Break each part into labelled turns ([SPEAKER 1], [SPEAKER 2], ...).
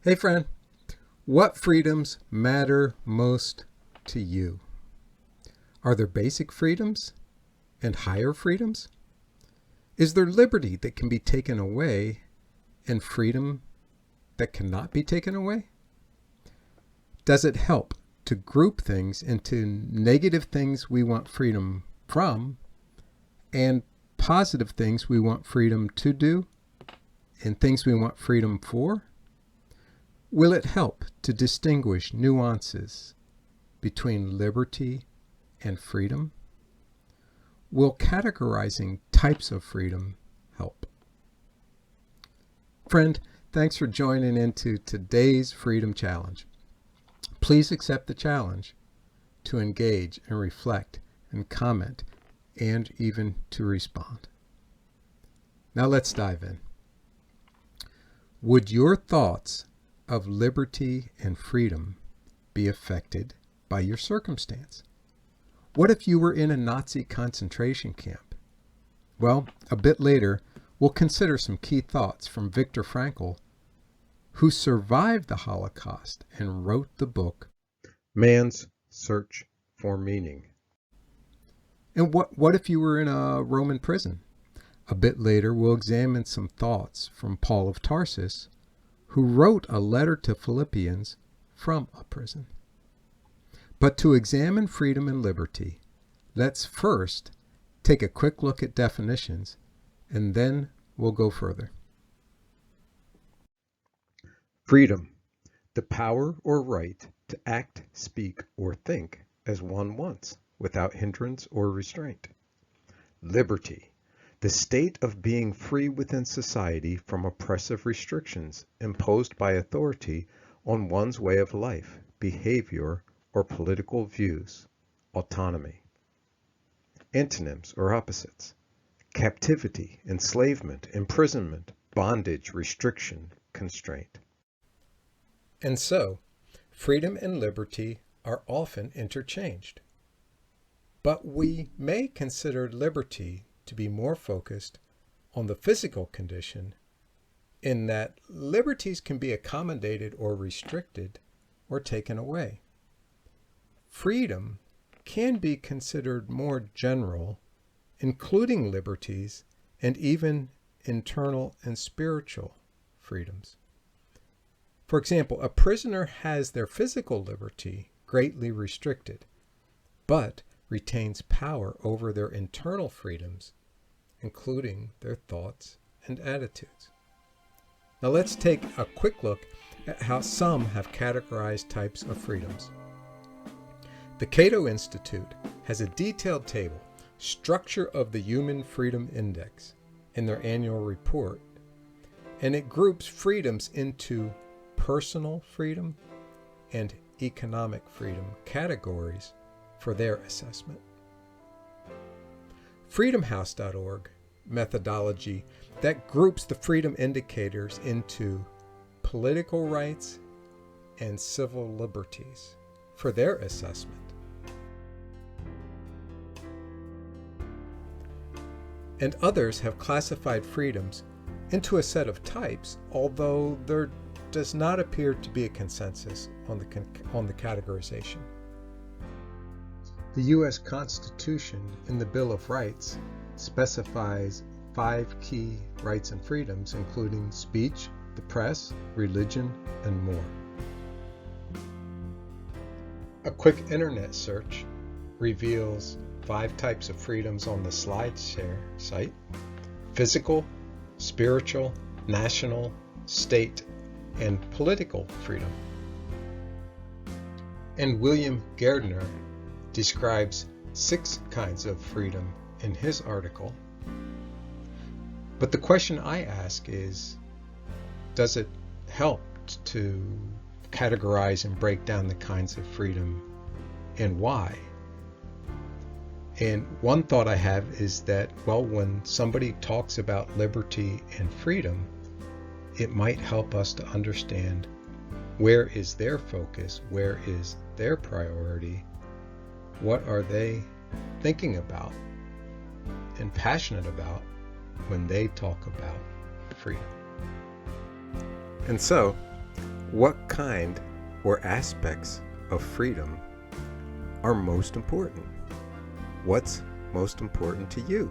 [SPEAKER 1] Hey friend, what freedoms matter most to you? Are there basic freedoms and higher freedoms? Is there liberty that can be taken away and freedom that cannot be taken away? Does it help to group things into negative things we want freedom from and positive things we want freedom to do and things we want freedom for? Will it help to distinguish nuances between liberty and freedom? Will categorizing types of freedom help? Friend, thanks for joining into today's Freedom Challenge. Please accept the challenge to engage and reflect and comment and even to respond. Now let's dive in. Would your thoughts of liberty and freedom be affected by your circumstance? What if you were in a Nazi concentration camp? Well, a bit later, we'll consider some key thoughts from Victor Frankl, who survived the Holocaust and wrote the book, Man's Search for Meaning. And what if you were in a Roman prison? A bit later, we'll examine some thoughts from Paul of Tarsus, who wrote a letter to Phillippians from a prison. But to examine freedom and liberty, let's first take a quick look at definitions, and then we'll go further. Freedom, the power or right to act, speak, or think as one wants, without hindrance or restraint. Liberty, the state of being free within society from oppressive restrictions imposed by authority on one's way of life, behavior, or political views. Autonomy. Antonyms or opposites: captivity, enslavement, imprisonment, bondage, restriction, constraint. And so, freedom and liberty are often interchanged. But we may consider liberty to be more focused on the physical condition, in that liberties can be accommodated or restricted or taken away. Freedom can be considered more general, including liberties and even internal and spiritual freedoms. For example, a prisoner has their physical liberty greatly restricted, but retains power over their internal freedoms, including their thoughts and attitudes. Now let's take a quick look at how some have categorized types of freedoms. The Cato Institute has a detailed table, Structure of the Human Freedom Index, in their annual report, and it groups freedoms into personal freedom and economic freedom categories for their assessment. freedomhouse.org methodology that groups the freedom indicators into political rights and civil liberties for their assessment. And others have classified freedoms into a set of types, although there does not appear to be a consensus on the categorization. The U.S. Constitution in the Bill of Rights specifies 5 key rights and freedoms, including speech, the press, religion, and more. A quick internet search reveals 5 types of freedoms on the SlideShare site: physical, spiritual, national, state, and political freedom. And William Gardner describes 6 kinds of freedom in his article. But the question I ask is, does it help to categorize and break down the kinds of freedom, and why? And one thought I have is that, well, when somebody talks about liberty and freedom, it might help us to understand where is their focus, where is their priority, what are they thinking about and passionate about when they talk about freedom. And so, What kind or aspects of freedom are most important? What's most important to you?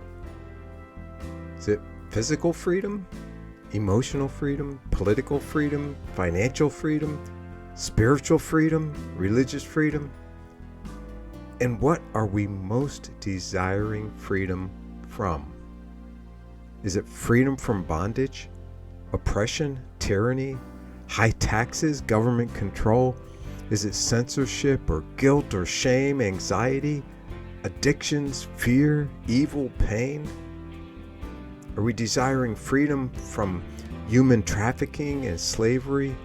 [SPEAKER 1] Is it physical freedom, emotional freedom, political freedom, financial freedom, spiritual freedom, religious freedom? And what are we most desiring freedom from? Is it freedom from bondage, oppression, tyranny, high taxes, government control? Is it censorship or guilt or shame, anxiety, addictions, fear, evil, pain? Are we desiring freedom from human trafficking and slavery,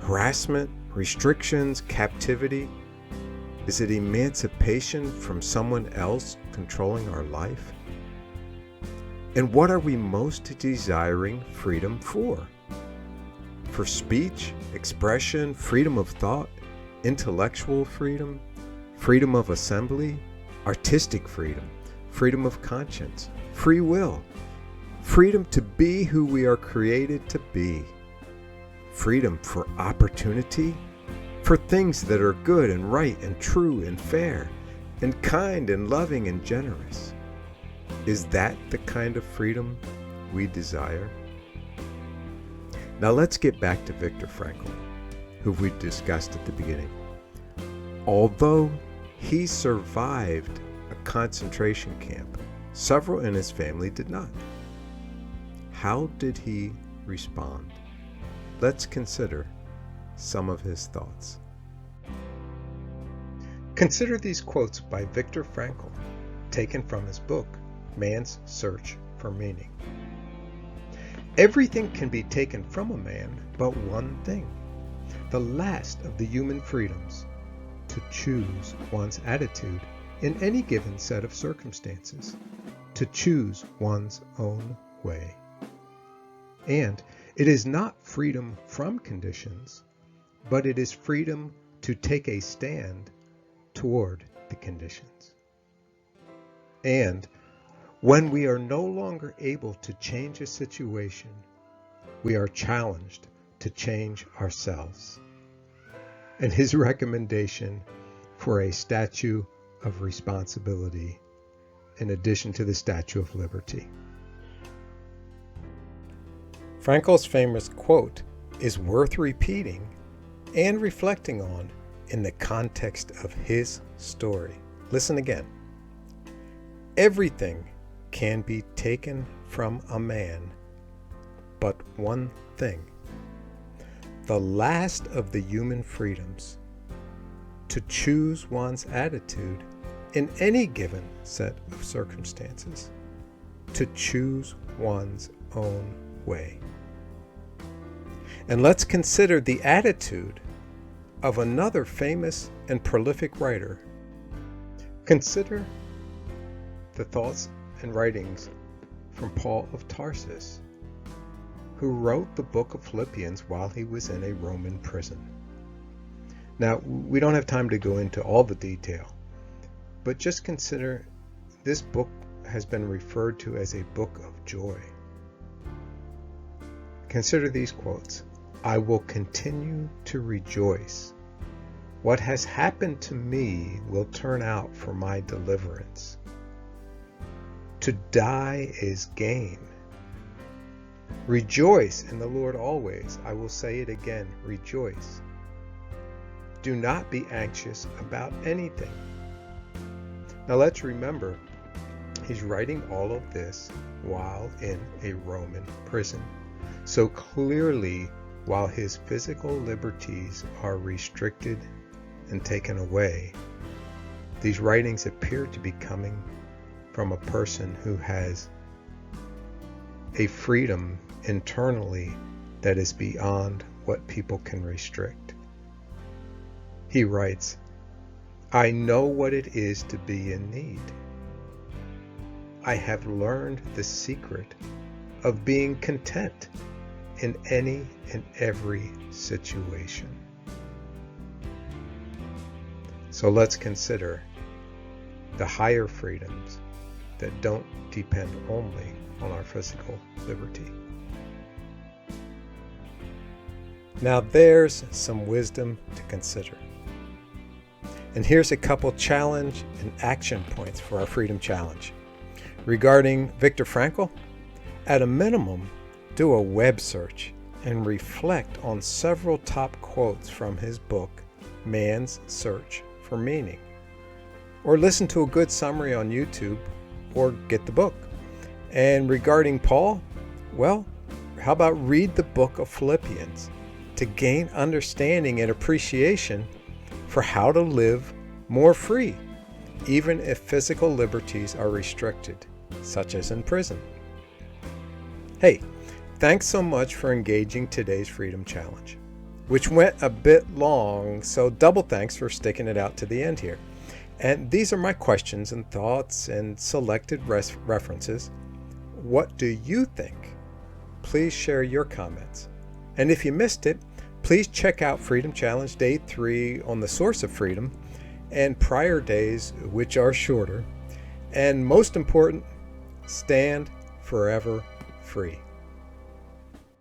[SPEAKER 1] harassment, restrictions, captivity? Is it emancipation from someone else controlling our life? And what are we most desiring freedom for? For speech, expression, freedom of thought, intellectual freedom, freedom of assembly, artistic freedom, freedom of conscience, free will, freedom to be who we are created to be, freedom for opportunity, for things that are good and right and true and fair and kind and loving and generous. Is that the kind of freedom we desire? Now let's get back to Victor Frankl, who we discussed at the beginning. Although he survived a concentration camp, several in his family did not. How did he respond? Let's consider some of his thoughts. Consider these quotes by Victor Frankl, taken from his book, Man's Search for Meaning. Everything can be taken from a man but one thing, the last of the human freedoms, to choose one's attitude in any given set of circumstances, to choose one's own way. And it is not freedom from conditions, but it is freedom to take a stand toward the conditions. And when we are no longer able to change a situation, we are challenged to change ourselves. And his recommendation for a statue of responsibility in addition to the Statue of Liberty. Frankl's famous quote is worth repeating and reflecting on in the context of his story. Listen again. Everything can be taken from a man, but one thing, the last of the human freedoms, to choose one's attitude in any given set of circumstances, to choose one's own way. And let's consider the attitude of another famous and prolific writer. Consider the thoughts and writings from Paul of Tarsus, who wrote the book of Phillippians while he was in a Roman prison. Now, we don't have time to go into all the detail, but just consider this book has been referred to as a book of joy. Consider these quotes. I will continue to rejoice. What has happened to me will turn out for my deliverance. To die is gain. Rejoice in the Lord always. I will say it again, rejoice. Do not be anxious about anything. Now let's remember, he's writing all of this while in a Roman prison. So clearly, while his physical liberties are restricted and taken away, these writings appear to be coming from a person who has a freedom internally that is beyond what people can restrict. He writes, I know what it is to be in need. I have learned the secret of being content in any and every situation. So let's consider the higher freedoms that don't depend only on our physical liberty. Now there's some wisdom to consider. And here's a couple challenge and action points for our Freedom Challenge. Regarding Victor Frankl, at a minimum, do a web search and reflect on several top quotes from his book, Man's Search for Meaning. Or listen to a good summary on YouTube, or get the book. And regarding Paul, well, how about read the book of Phillippians to gain understanding and appreciation for how to live more free, even if physical liberties are restricted, such as in prison. Hey, thanks so much for engaging today's Freedom Challenge, which went a bit long, so double thanks for sticking it out to the end here. And these are my questions and thoughts and selected references. What do you think? Please share your comments. And if you missed it, please check out Freedom Challenge Day 3 on the Source of Freedom and prior days, which are shorter. And most important, stand forever free.